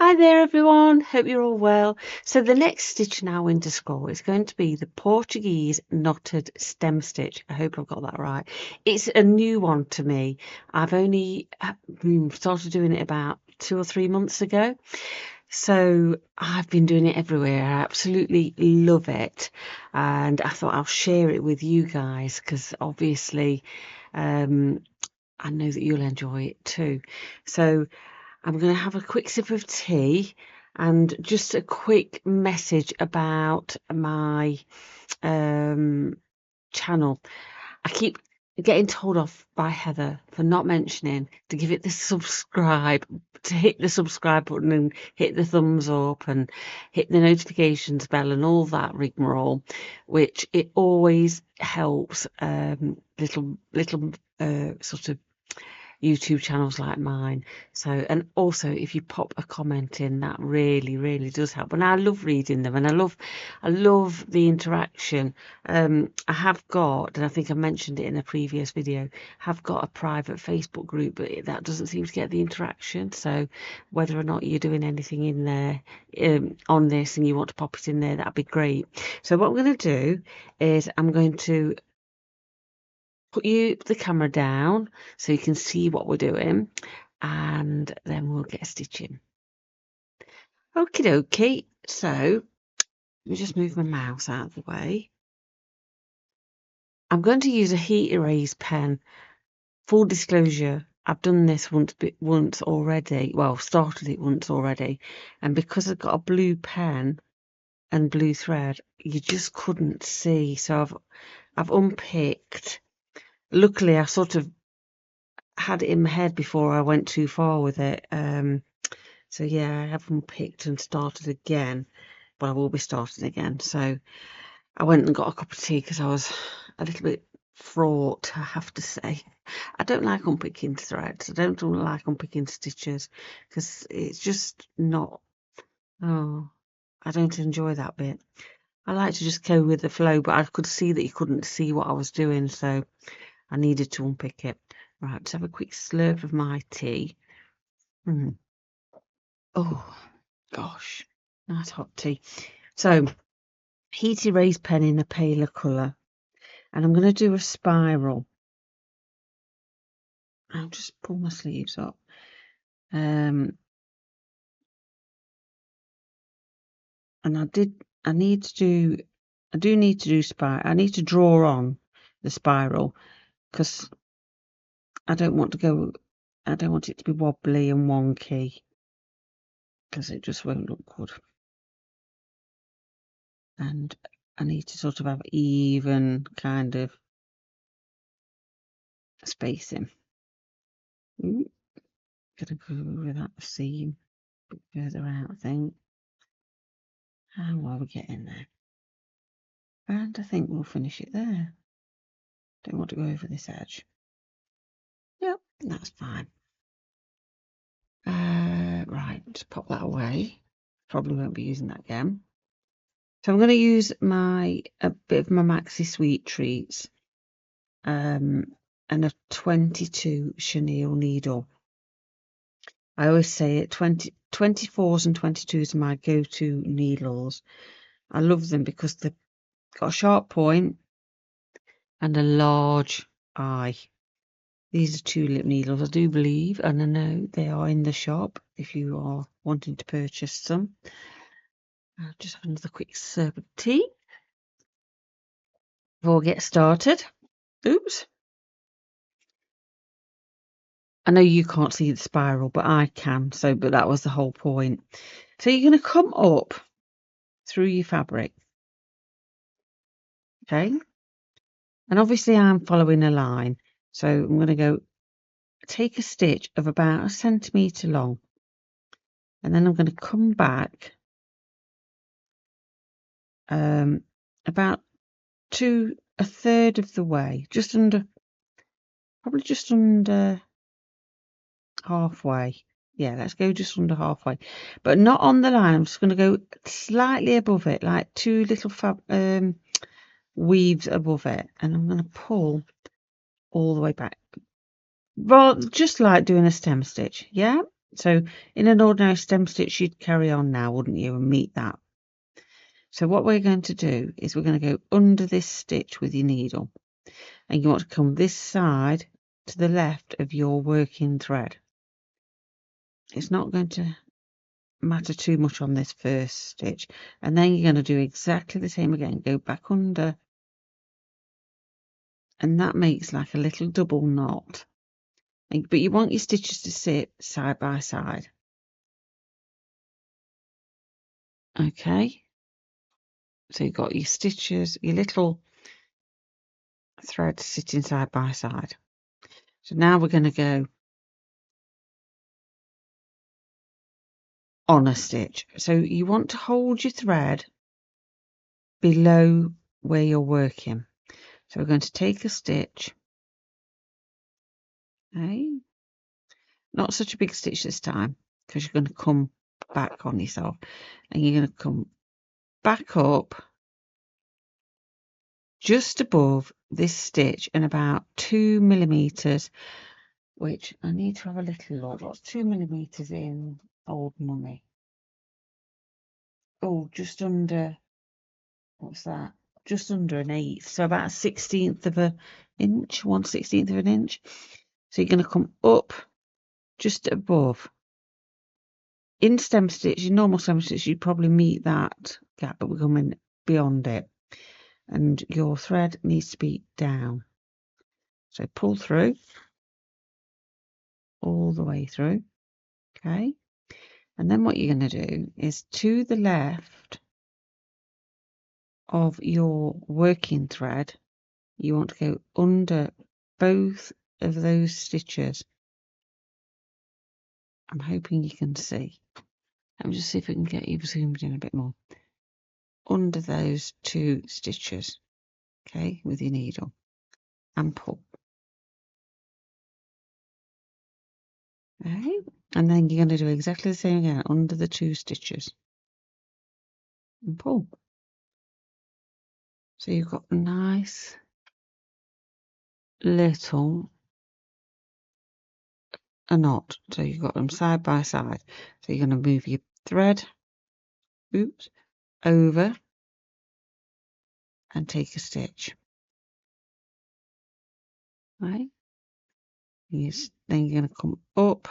Hi there everyone, hope you're all well. So the next stitch in our winter spool is going to be the Portuguese knotted stem stitch. I hope I've got that right. It's a new one to me. I've only started doing it about 2 or 3 months ago. So I've been doing it everywhere. I absolutely love it. And I thought I'll share it with you guys because obviously I know that you'll enjoy it too. So I'm going to have a quick sip of tea and just a quick message about my channel. I keep getting told off by Heather for not mentioning to give it the subscribe, to hit the subscribe button and hit the thumbs up and hit the notifications bell and all that rigmarole, which it always helps little sort of YouTube channels like mine. So, and also if you pop a comment in, that really does help. And I love reading them, and I love the interaction. I have got, and I think I mentioned it in a previous video, have got a private Facebook group, but that doesn't seem to get the interaction. So whether or not you're doing anything in there on this and you want to pop it in there, that'd be great. So what I'm going to do is I'm going to put the camera down so you can see what we're doing, and then we'll get stitching. Okie dokie. So let me just move my mouse out of the way. I'm going to use a heat erase pen. Full disclosure, I've done this once already. Well, started it once already, and because I've got a blue pen and blue thread, you just couldn't see. So I've unpicked. Luckily, I sort of had it in my head before I went too far with it. So yeah, I haven't picked and started again, but I will be starting again. So I went and got a cup of tea because I was a little bit fraught, I have to say. I don't like unpicking threads. I don't like unpicking stitches because it's just not. Oh, I don't enjoy that bit. I like to just go with the flow, but I could see that you couldn't see what I was doing, so I needed to unpick it. Right, let's have a quick slurp of my tea. Oh, gosh, nice hot tea. So, heat erase pen in a paler colour, and I'm going to do a spiral. I'll just pull my sleeves up. And I do need to do spiral. I need to draw on the spiral because I don't want it to be wobbly and wonky because it just won't look good. And I need to sort of have even kind of spacing. Gonna go over that seam a bit further out, I think. How are we getting there? And I think we'll finish it there. Don't want to go over this edge. Yep, that's fine. Right, just pop that away. Probably won't be using that again. So I'm going to use a bit of my Maxi Sweet Treats and a 22 chenille needle. I always say it, 24s and 22s are my go-to needles. I love them because they've got a sharp point and a large eye. These are tulip needles, I do believe, and I know they are in the shop if you are wanting to purchase some. I'll just have another quick sip of tea before we get started. Oops. I know you can't see the spiral, but I can, but that was the whole point. So you're going to come up through your fabric, okay? And obviously I'm following a line, so I'm going to go take a stitch of about 1 centimetre long, and then I'm going to come back about a third of the way, probably just under halfway. Yeah, let's go just under halfway, but not on the line. I'm just going to go slightly above it, like 2 little weaves above it, and I'm going to pull all the way back. Well, just like doing a stem stitch, yeah. So in an ordinary stem stitch, you'd carry on now, wouldn't you, and meet that. So what we're going to do is we're going to go under this stitch with your needle, and you want to come this side to the left of your working thread. It's not going to matter too much on this first stitch, and then you're going to do exactly the same again. Go back under, and that makes like a little double knot. But you want your stitches to sit side by side. Okay, so you've got your stitches, your little threads sitting side by side. So now we're going to go on a stitch. So you want to hold your thread below where you're working. So we're going to take a stitch. Okay, not such a big stitch this time, because you're going to come back on yourself, and you're going to come back up just above this stitch and about 2 millimeters, which I need to have a little look. What's 2 millimeters in old money? Oh, just under, what's that? Just under an eighth, so about 1/16 of an inch, 1/16 of an inch. So you're going to come up just above. In stem stitch, in normal stem stitch, you probably meet that gap, but we're coming beyond it, and your thread needs to be down. So pull through all the way through. Okay, and then what you're going to do is to the left of your working thread, you want to go under both of those stitches. I'm hoping you can see. Let me just see if I can get you zoomed in a bit more. Under those 2 stitches, okay, with your needle, and pull. Okay, and then you're going to do exactly the same again under the 2 stitches and pull. So you've got a nice little knot. So you've got them side by side. So you're going to move your thread, oops, over and take a stitch. Right? Yes. Then you're going to come up,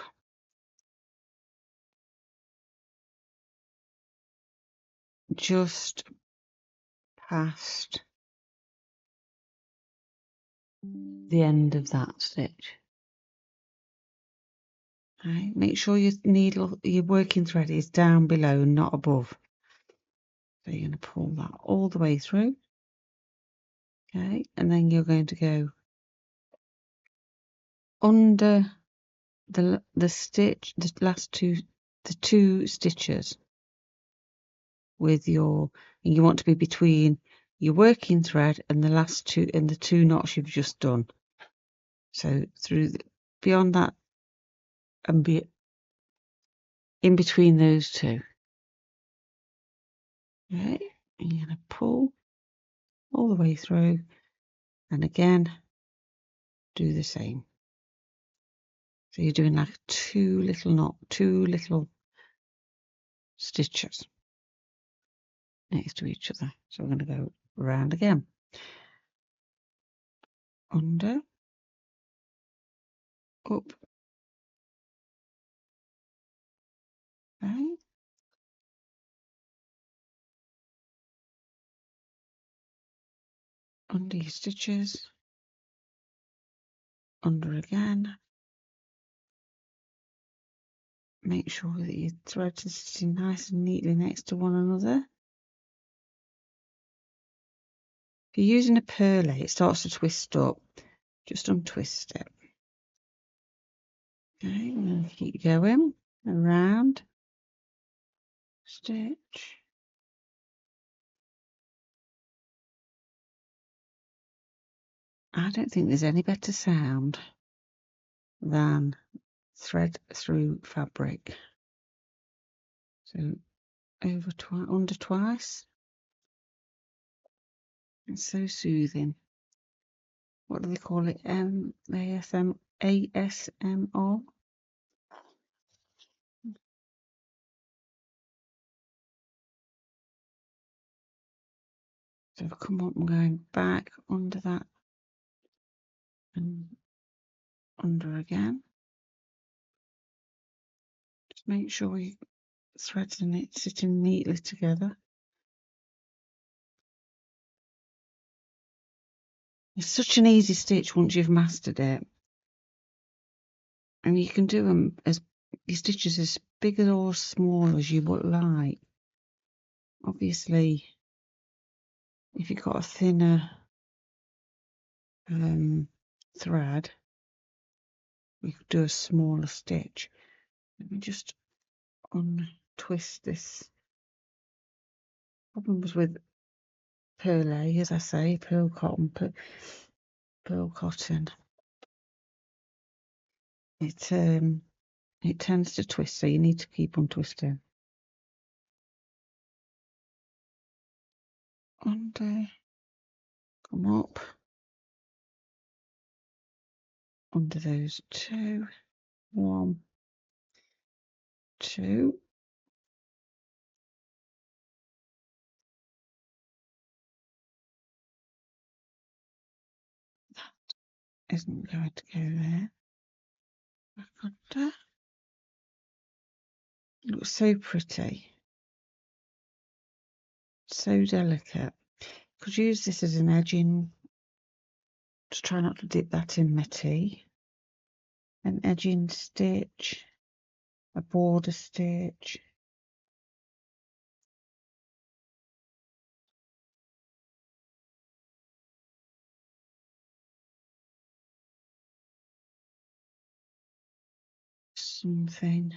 just past the end of that stitch. Right? Make sure your needle, your working thread is down below, not above. So you're going to pull that all the way through. Okay, and then you're going to go under the stitch, the last the 2 stitches with your, and you want to be between your working thread and the last 2 and the 2 knots you've just done. So through beyond that and be in between those 2. Okay, and you're going to pull all the way through, and again do the same. So you're doing like 2 little stitches next to each other. So we're going to go round again. Under, up, right, under your stitches, under again. Make sure that your threads are sitting nice and neatly next to one another. If you're using a PEARLE, it starts to twist up. Just untwist it. Okay, I'm going to keep going around. Stitch. I don't think there's any better sound than thread through fabric. So over under twice. It's so soothing. What do they call it? ASMR. So I've come up and going back under that and under again. Just make sure your threads and it sitting neatly together. It's such an easy stitch once you've mastered it. And you can do them as your stitches as big or small as you would like. Obviously, if you've got a thinner thread, we could do a smaller stitch. Let me just untwist this. Problems with PEARLE, as I say, pearl cotton. It tends to twist, so you need to keep untwisting. And come up under those two. 1, 2. That isn't going to go there. Back under. It looks so pretty. So delicate. Could use this as an edging. Just try not to dip that in my tea. An edging stitch. A border stitch. Something.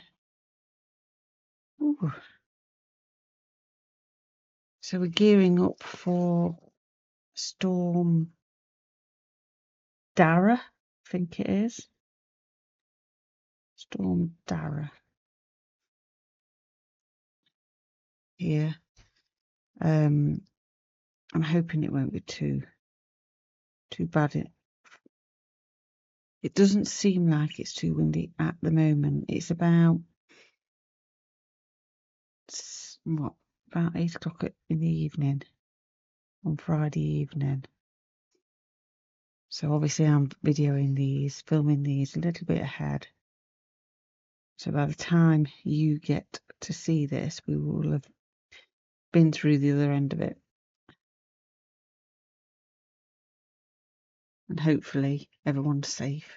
Ooh. So we're gearing up for Storm Dara, I think it is. Storm Dara. Here. I'm hoping it won't be too bad. It doesn't seem like it's too windy at the moment. It's about about 8 o'clock in the evening on Friday evening. So obviously I'm filming these a little bit ahead. So by the time you get to see this, we will have been through the other end of it. And hopefully everyone's safe.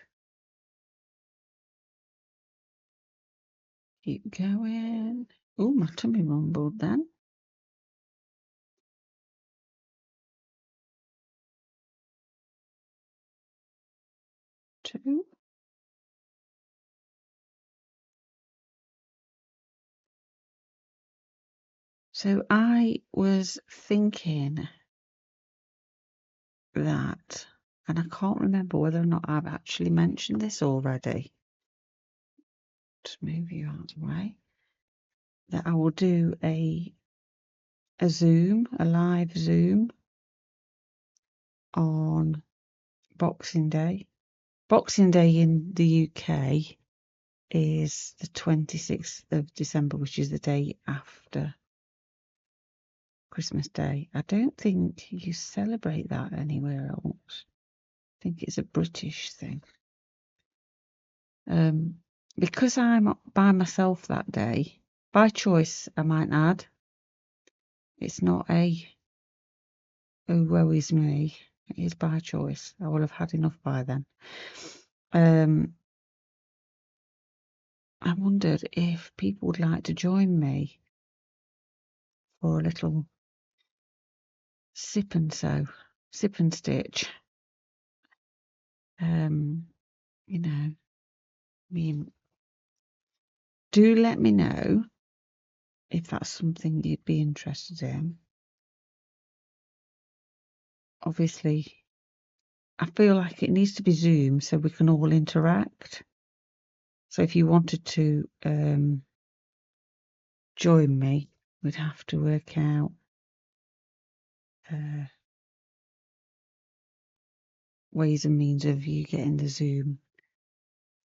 Keep going. Oh, my tummy rumbled then. Two. So I was thinking that, and I can't remember whether or not I've actually mentioned this already. Just move you out of the way. That I will do a live Zoom on Boxing Day. Boxing Day in the UK is the 26th of December, which is the day after Christmas Day. I don't think you celebrate that anywhere else. I think it's a British thing. Because I'm by myself that day, by choice, I might add. It's not a oh woe is me. It is by choice. I will have had enough by then. I wondered if people would like to join me for a little sip and stitch. You know, I mean, do let me know if that's something you'd be interested in. Obviously, I feel like it needs to be Zoom so we can all interact. So if you wanted to join me, we'd have to work out ways and means of you getting the Zoom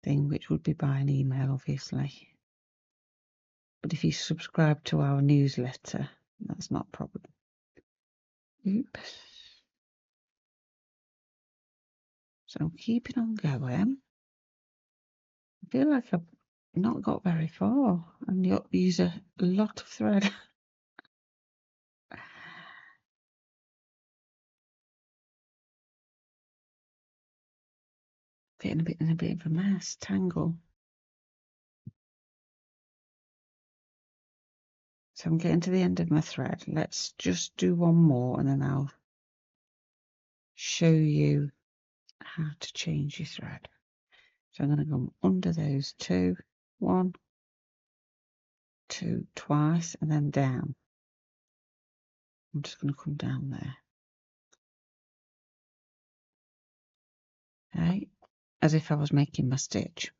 thing, which would be by an email, obviously. But if you subscribe to our newsletter, that's not a problem. Oops. So I'm keeping on going. I feel like I've not got very far and you use a lot of thread. Getting in a bit of a mess, tangle. So I'm getting to the end of my thread. Let's just do one more and then I'll show you how to change your thread. So I'm going to go under those two, 1, 2, twice, and then down. I'm just going to come down there. Okay, as if I was making my stitch.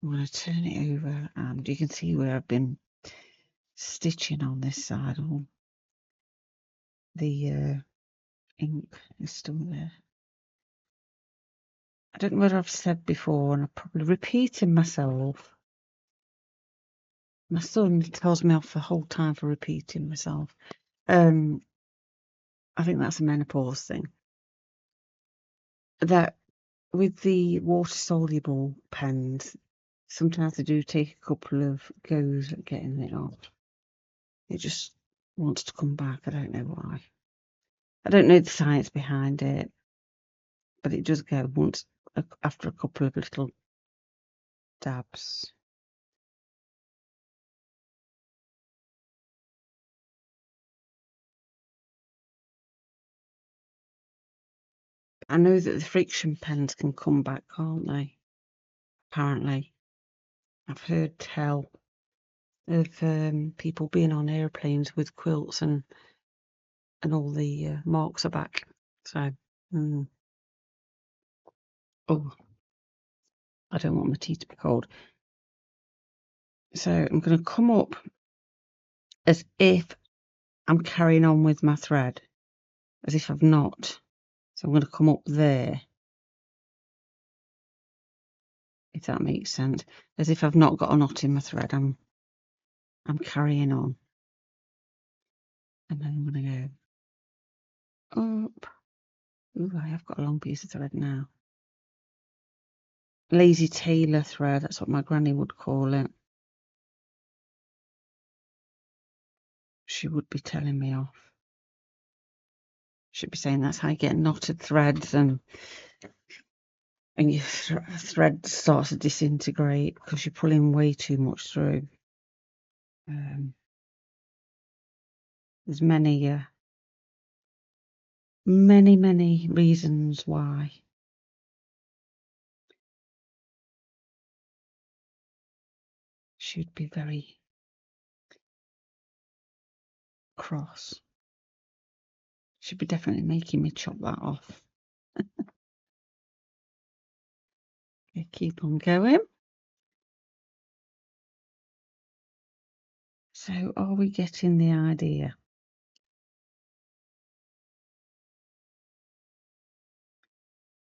I'm going to turn it over and you can see where I've been stitching on this side. All the ink is still there. I don't know what I've said before, and I'm probably repeating myself. My son tells me off the whole time for repeating myself. I think that's a menopause thing. That with the water-soluble pens, sometimes they do take a couple of goes at getting it off. It just wants to come back. I don't know why. I don't know the science behind it, but it does go once after a couple of little dabs. I know that the friction pens can come back, can't they? Apparently. I've heard tell of people being on airplanes with quilts and all the marks are back. So, oh, I don't want my tea to be cold. So I'm going to come up as if I'm carrying on with my thread, as if I've not. So I'm going to come up there, if that makes sense, as if I've not got a knot in my thread. I'm carrying on, and then I'm going to go up. Ooh, I have got a long piece of thread now. Lazy tailor thread, that's what my granny would call it. She would be telling me off. She'd be saying that's how you get knotted threads and your thread starts to disintegrate because you're pulling way too much through. There's many reasons why. She'd be very cross. She'd be definitely making me chop that off. Okay, keep on going. So are we getting the idea?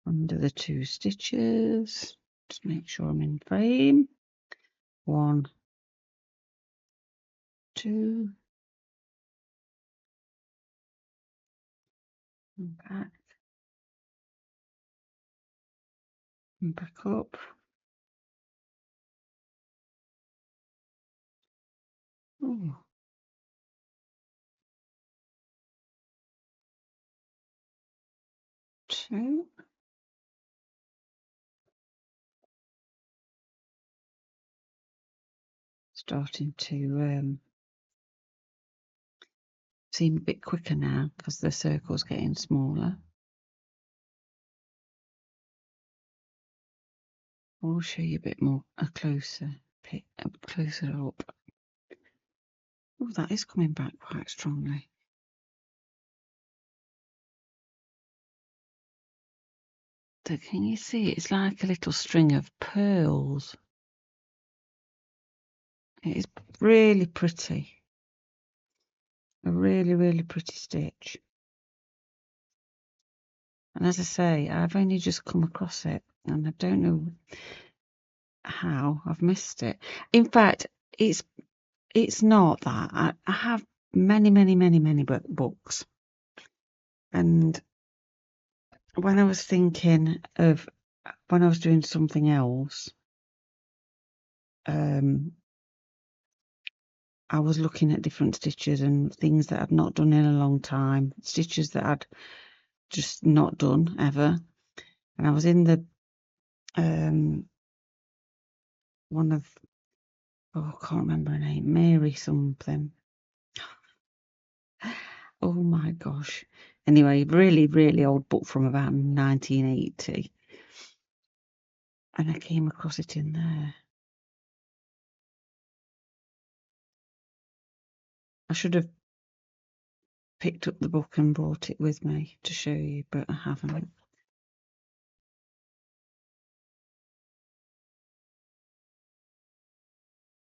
Under the 2 stitches, just make sure I'm in frame. 1, 2, and back, and back up. Oh. 2. Starting to seem a bit quicker now because the circle's getting smaller. I'll show you a bit more, a closer up. Oh, that is coming back quite strongly. So can you see it's like a little string of pearls? It is really pretty. A really pretty stitch. And as I say, I've only just come across it and I don't know how I've missed it. In fact, it's not that. I have many books. And when I was thinking of when I was doing something else, I was looking at different stitches and things that I'd not done in a long time, stitches that I'd just not done ever. And I was in the one of, oh, I can't remember her name, Mary something. Oh my gosh. Anyway, really old book from about 1980. And I came across it in there. I should have picked up the book and brought it with me to show you, but I haven't.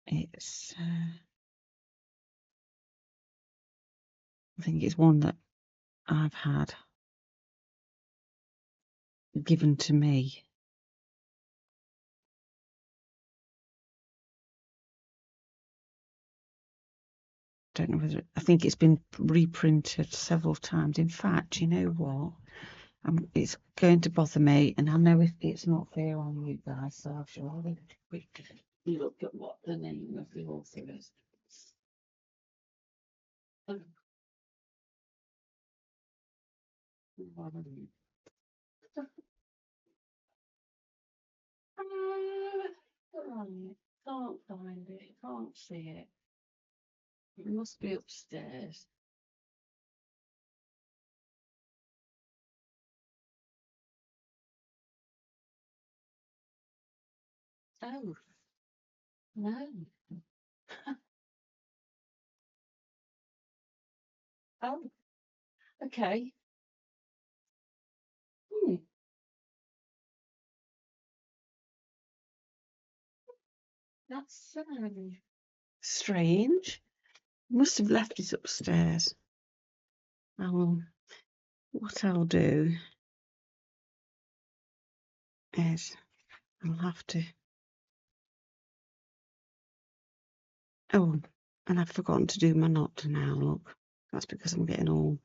It's, I think it's one that I've had given to me. Don't know whether I think it's been reprinted several times. In fact, you know what? It's going to bother me, and I know if it's not fair on you guys, so I shall have a quick look at what the name of the author is. Can't find it. Can't see it. It must be upstairs. Oh no. Oh, okay. Hmm. That's strange. Must have left it upstairs. What I'll do is I'll have to. Oh, and I've forgotten to do my knot now. Look, that's because I'm getting all.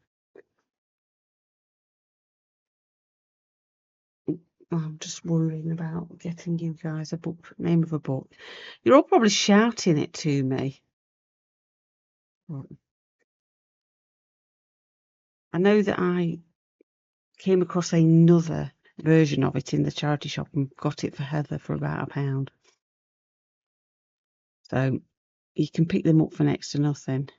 I'm just worrying about getting you guys a book, name of a book. You're all probably shouting it to me. I know that I came across another version of it in the charity shop and got it for Heather for about £1. So you can pick them up for next to nothing.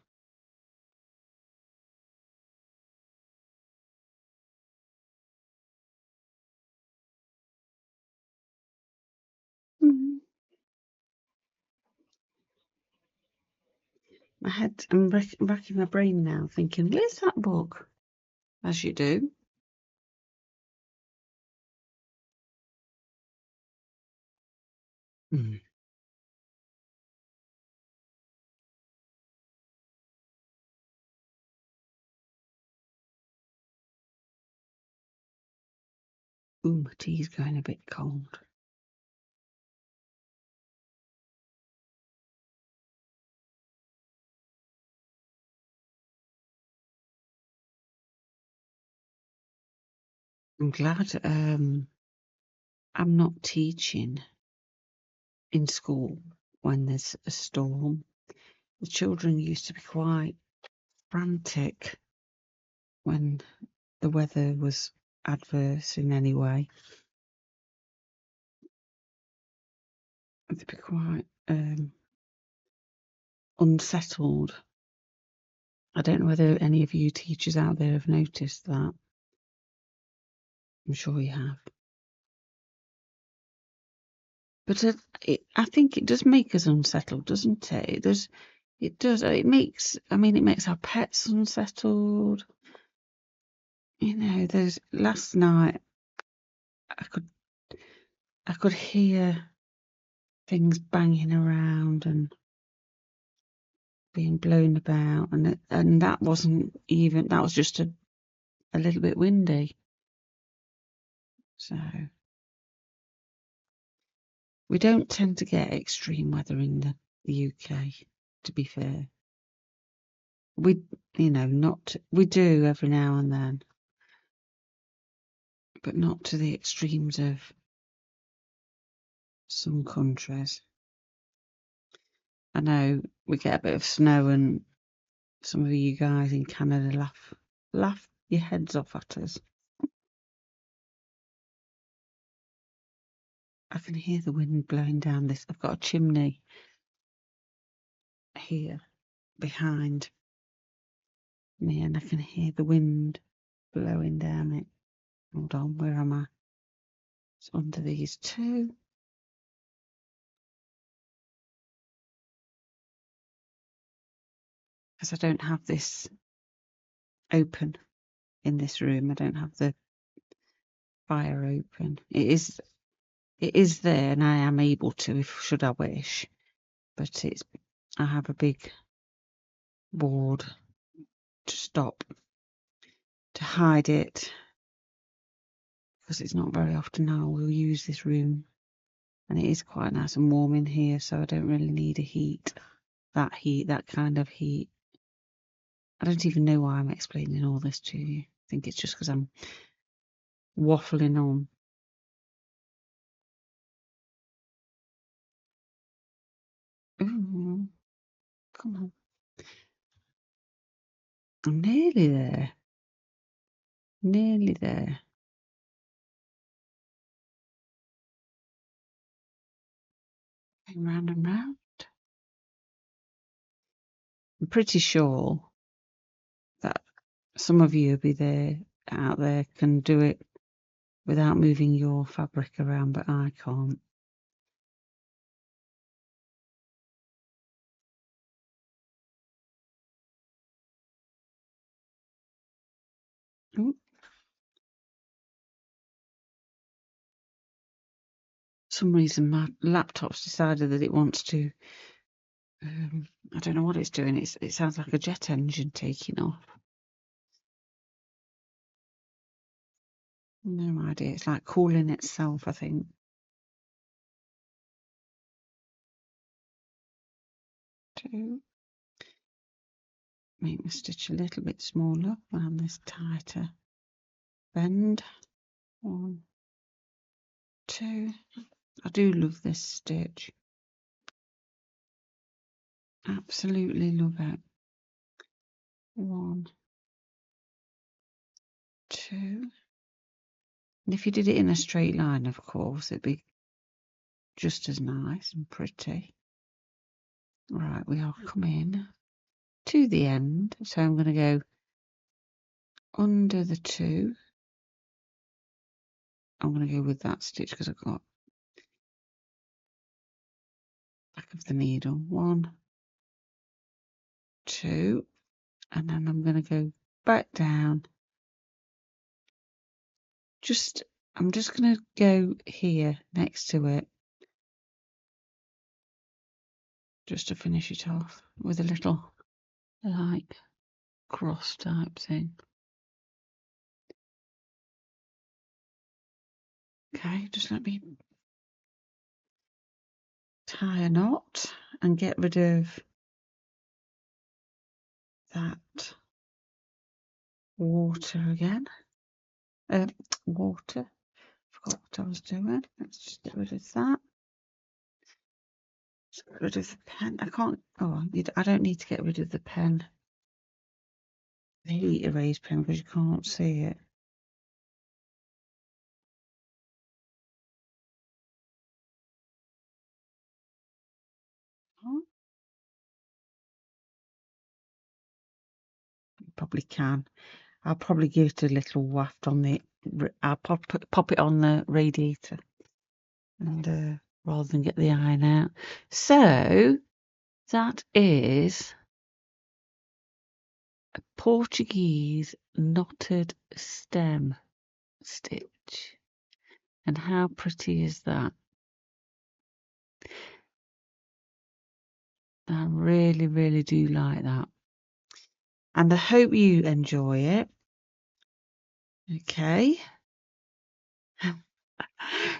I'm racking my brain now, thinking, where's that book? As you do. Ooh, my tea's going a bit cold. I'm glad I'm not teaching in school when there's a storm. The children used to be quite frantic when the weather was adverse in any way. They'd be quite unsettled. I don't know whether any of you teachers out there have noticed that. I'm sure you have. But I think it does make us unsettled, doesn't it? It does. It makes our pets unsettled. You know, there's last night I could hear things banging around and being blown about, and that wasn't even, that was just a little bit windy. So we don't tend to get extreme weather in the UK, to be fair. We, we do every now and then, but not to the extremes of some countries. I know we get a bit of snow and some of you guys in Canada laugh your heads off at us. I can hear the wind blowing down this. I've got a chimney here behind me and I can hear the wind blowing down it. Hold on, where am I? It's under these two. Because I don't have this open in this room. I don't have the fire open. It is there and I am able to should I wish. But I have a big board to stop, to hide it. Because it's not very often I will use this room. And it is quite nice and warm in here, so I don't really need a heat, that kind of heat. I don't even know why I'm explaining all this to you. I think it's just because I'm waffling on. Ooh, come on. I'm nearly there. Nearly there. Going round and round. I'm pretty sure that some of you out there can do it without moving your fabric around, but I can't. Ooh. For some reason my laptop's decided that it wants to, I don't know what it's doing. It sounds like a jet engine taking off. No idea. It's like cooling itself, I think. Two. Make the stitch a little bit smaller around this tighter bend. 1, 2. I do love this stitch. Absolutely love it. 1, 2. And if you did it in a straight line, of course, it'd be just as nice and pretty. Right, we are coming to the end. So I'm going to go under the 2. I'm going to go with that stitch because I've got back of the needle. 1, 2. And then I'm going to go back down. I'm just going to go here next to it just to finish it off with a little like cross type thing. Okay, just let me tie a knot and get rid of that water again. Water. Forgot what I was doing. Let's just get rid of that. Just get rid of the pen. I don't need to get rid of the pen. The heat erase pen because you can't see it. You probably can. I'll probably give it a little waft on the. I'll pop it on the radiator, and rather than get the iron out. So that is a Portuguese knotted stem stitch, and how pretty is that? I really, really do like that, and I hope you enjoy it. Okay.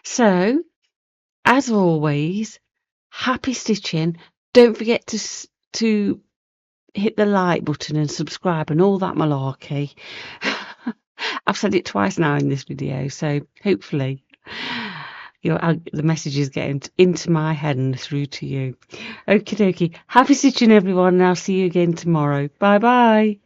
So, as always, happy stitching. Don't forget to hit the like button and subscribe and all that malarkey. I've said it twice now in this video, so hopefully the message is getting into my head and through to you. Okie dokie. Happy stitching, everyone, and I'll see you again tomorrow. Bye bye.